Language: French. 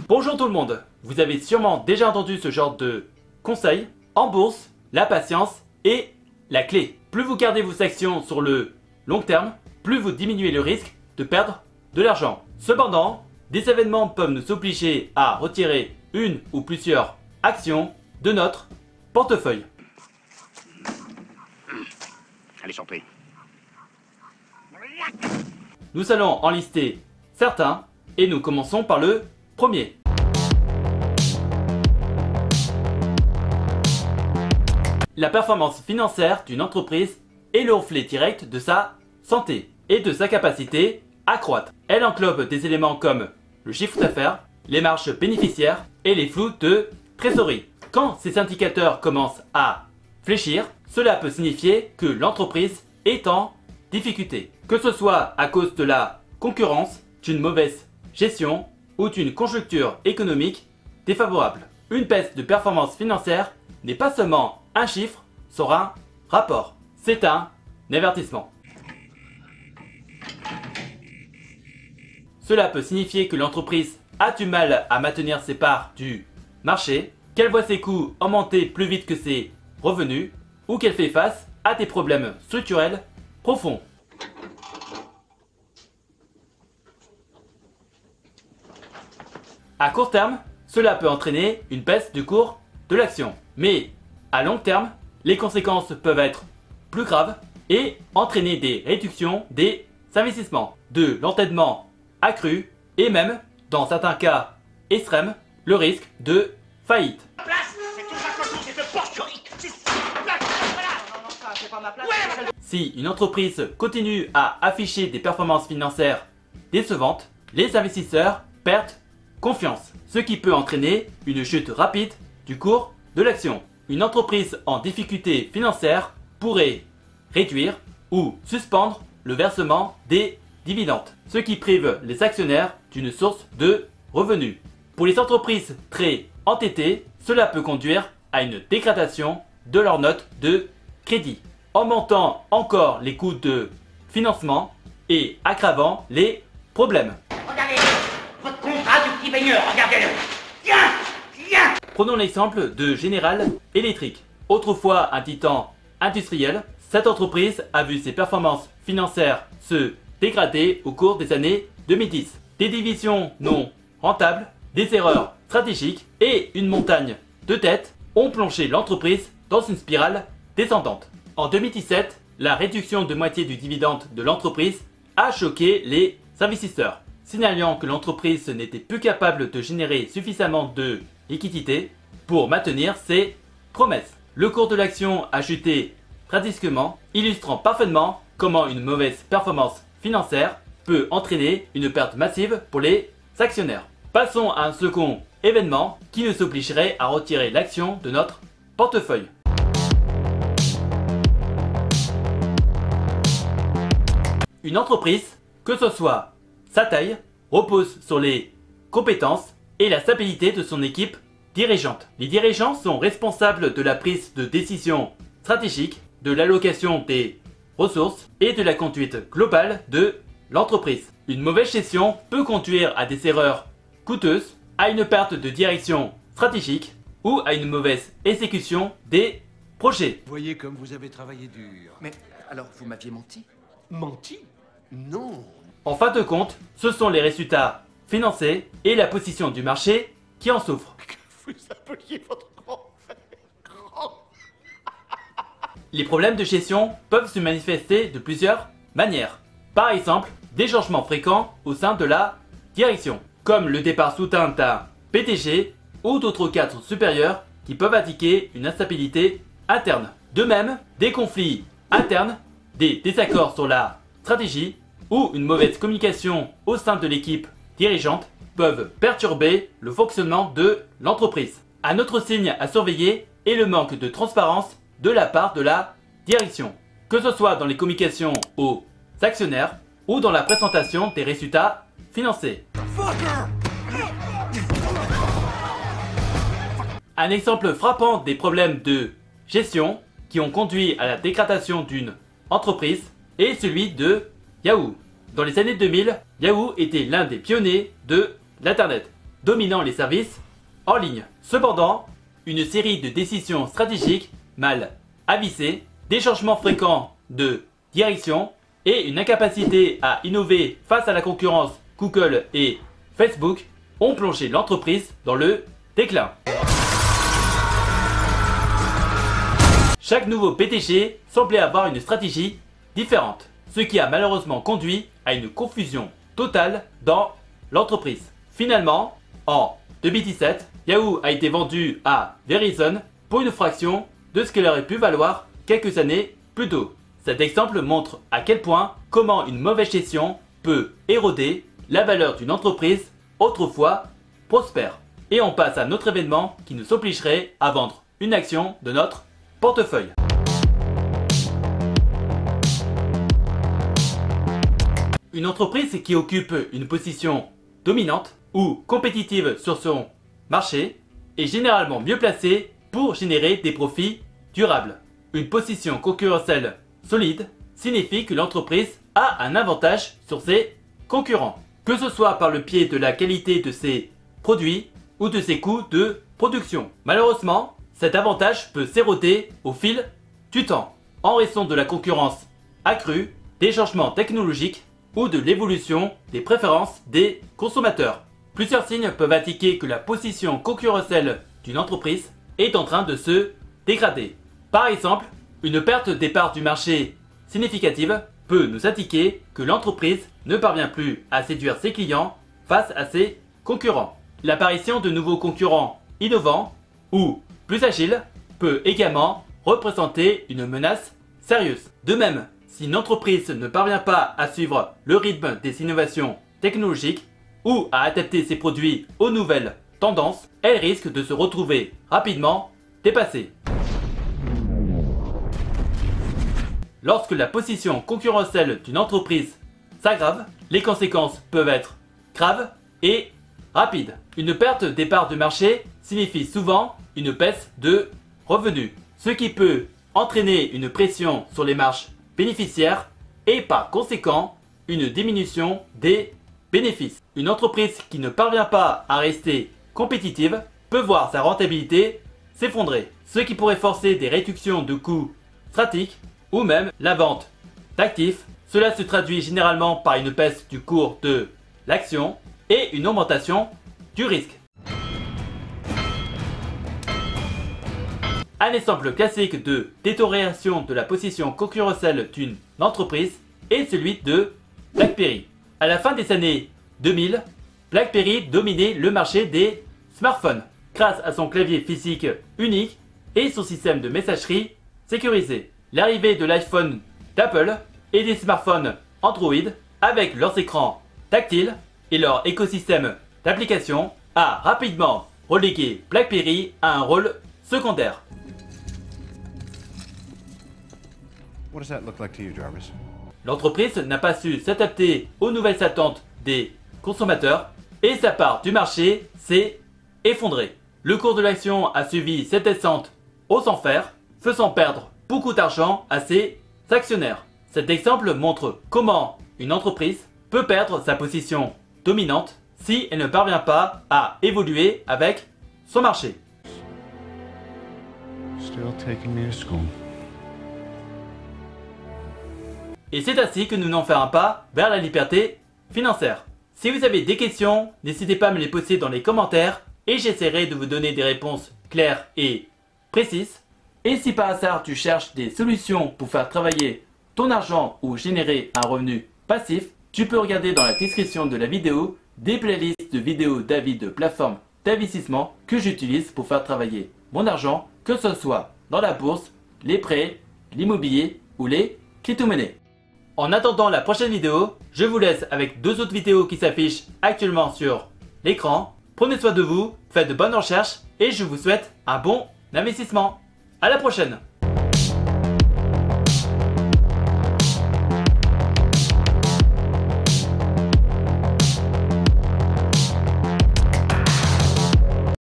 Bonjour tout le monde, vous avez sûrement déjà entendu ce genre de conseils. En bourse, la patience est la clé. Plus vous gardez vos actions sur le long terme, plus vous diminuez le risque de perdre de l'argent. Cependant, des événements peuvent nous obliger à retirer une ou plusieurs actions de notre portefeuille. Allez, surpris. Nous allons en lister certains et nous commençons par le premier. La performance financière d'une entreprise est le reflet direct de sa santé et de sa capacité à croître. Elle englobe des éléments comme le chiffre d'affaires, les marges bénéficiaires et les flux de trésorerie. Quand ces indicateurs commencent à fléchir, cela peut signifier que l'entreprise est en difficulté. Que ce soit à cause de la concurrence, d'une mauvaise gestion ou d'une conjoncture économique défavorable. Une baisse de performance financière n'est pas seulement un chiffre sur un rapport, c'est un avertissement. Cela peut signifier que l'entreprise a du mal à maintenir ses parts du marché, qu'elle voit ses coûts augmenter plus vite que ses revenus ou qu'elle fait face à des problèmes structurels profonds. À court terme, cela peut entraîner une baisse du cours de l'action. Mais à long terme, les conséquences peuvent être plus graves et entraîner des réductions des investissements, de l'endettement accru et même, dans certains cas extrêmes, le risque de faillite. Si une entreprise continue à afficher des performances financières décevantes, les investisseurs perdent confiance, ce qui peut entraîner une chute rapide du cours de l'action. Une entreprise en difficulté financière pourrait réduire ou suspendre le versement des dividendes, ce qui prive les actionnaires d'une source de revenus. Pour les entreprises très endettées, cela peut conduire à une dégradation de leur note de crédit, augmentant encore les coûts de financement et aggravant les problèmes. Regardez, votre contrat du petit baigneur, regardez-le. Tiens, tiens. Prenons l'exemple de General Electric. Autrefois un titan industriel, cette entreprise a vu ses performances financières se dégrader au cours des années 2010. Des divisions non rentables, des erreurs stratégiques et une montagne de dettes ont plongé l'entreprise dans une spirale descendante. En 2017, la réduction de moitié du dividende de l'entreprise a choqué les investisseurs, signalant que l'entreprise n'était plus capable de générer suffisamment de liquidité pour maintenir ses promesses. Le cours de l'action a chuté drastiquement, illustrant parfaitement comment une mauvaise performance financière peut entraîner une perte massive pour les actionnaires. Passons à un second événement qui nous obligerait à retirer l'action de notre portefeuille. Une entreprise, que ce soit sa taille, repose sur les compétences et la stabilité de son équipe dirigeante. Les dirigeants sont responsables de la prise de décision stratégique, de l'allocation des ressources et de la conduite globale de l'entreprise. Une mauvaise gestion peut conduire à des erreurs coûteuses, à une perte de direction stratégique ou à une mauvaise exécution des projets. Voyez comme vous avez travaillé dur. Mais alors, vous m'aviez menti? Menti? Non. En fin de compte, ce sont les résultats financiers et la position du marché qui en souffrent. Vous appeliez votre grand frère grand. Les problèmes de gestion peuvent se manifester de plusieurs manières. Par exemple, des changements fréquents au sein de la direction, comme le départ soudain d'un PDG ou d'autres cadres supérieurs qui peuvent indiquer une instabilité interne. De même, des conflits internes, des désaccords sur la stratégie ou une mauvaise communication au sein de l'équipe dirigeante peuvent perturber le fonctionnement de l'entreprise. Un autre signe à surveiller est le manque de transparence de la part de la direction, que ce soit dans les communications aux actionnaires ou dans la présentation des résultats financiers. Un exemple frappant des problèmes de gestion qui ont conduit à la dégradation d'une entreprise est celui de Yahoo. Dans les années 2000, Yahoo était l'un des pionniers de l'Internet. dominant les services en ligne. Cependant, une série de décisions stratégiques mal avisées, des changements fréquents de direction et une incapacité à innover face à la concurrence Google et Facebook ont plongé l'entreprise dans le déclin. Chaque nouveau PDG semblait avoir une stratégie différente, ce qui a malheureusement conduit à une confusion totale dans l'entreprise. Finalement, en 2017, Yahoo a été vendu à Verizon pour une fraction de ce qu'elle aurait pu valoir quelques années plus tôt. Cet exemple montre à quel point comment une mauvaise gestion peut éroder la valeur d'une entreprise autrefois prospère. Et on passe à notre événement qui nous obligerait à vendre une action de notre portefeuille. Une entreprise qui occupe une position dominante ou compétitive sur son marché est généralement mieux placée pour générer des profits durables. Une position concurrentielle solide signifie que l'entreprise a un avantage sur ses concurrents, que ce soit par le biais de la qualité de ses produits ou de ses coûts de production. Malheureusement, cet avantage peut s'éroder au fil du temps, en raison de la concurrence accrue, des changements technologiques ou de l'évolution des préférences des consommateurs. Plusieurs signes peuvent indiquer que la position concurrentielle d'une entreprise est en train de se dégrader. Par exemple, une perte des parts du marché significative peut nous indiquer que l'entreprise ne parvient plus à séduire ses clients face à ses concurrents. L'apparition de nouveaux concurrents innovants ou plus agiles peut également représenter une menace sérieuse. De même, si une entreprise ne parvient pas à suivre le rythme des innovations technologiques ou à adapter ses produits aux nouvelles tendances, elle risque de se retrouver rapidement dépassée. Lorsque la position concurrentielle d'une entreprise s'aggrave, les conséquences peuvent être graves et rapides. Une perte des parts de marché signifie souvent une baisse de revenus, ce qui peut entraîner une pression sur les marges bénéficiaires et par conséquent une diminution des bénéfices. Une entreprise qui ne parvient pas à rester compétitive peut voir sa rentabilité s'effondrer, ce qui pourrait forcer des réductions de coûts stratégiques ou même la vente d'actifs. Cela se traduit généralement par une baisse du cours de l'action et une augmentation du risque. Un exemple classique de détérioration de la position concurrentielle d'une entreprise est celui de BlackBerry. À la fin des années 2000, BlackBerry dominait le marché des smartphones grâce à son clavier physique unique et son système de messagerie sécurisé. L'arrivée de l'iPhone d'Apple et des smartphones Android avec leurs écrans tactiles et leur écosystème d'applications a rapidement relégué BlackBerry à un rôle secondaire. What does that look like to you, Jarvis? L'entreprise n'a pas su s'adapter aux nouvelles attentes des consommateurs et sa part du marché s'est effondrée. Le cours de l'action a suivi cette descente aux enfers, faisant perdre beaucoup d'argent à ses actionnaires. Cet exemple montre comment une entreprise peut perdre sa position dominante si elle ne parvient pas à évoluer avec son marché. Still taking me to school. Et c'est ainsi que nous n'en ferons pas vers la liberté financière. Si vous avez des questions, n'hésitez pas à me les poser dans les commentaires et j'essaierai de vous donner des réponses claires et précises. Et si par hasard tu cherches des solutions pour faire travailler ton argent ou générer un revenu passif, tu peux regarder dans la description de la vidéo des playlists de vidéos d'avis de plateformes d'investissement que j'utilise pour faire travailler mon argent, que ce soit dans la bourse, les prêts, l'immobilier ou les crypto-monnaies. En attendant la prochaine vidéo, je vous laisse avec deux autres vidéos qui s'affichent actuellement sur l'écran. Prenez soin de vous, faites de bonnes recherches et je vous souhaite un bon investissement. À la prochaine!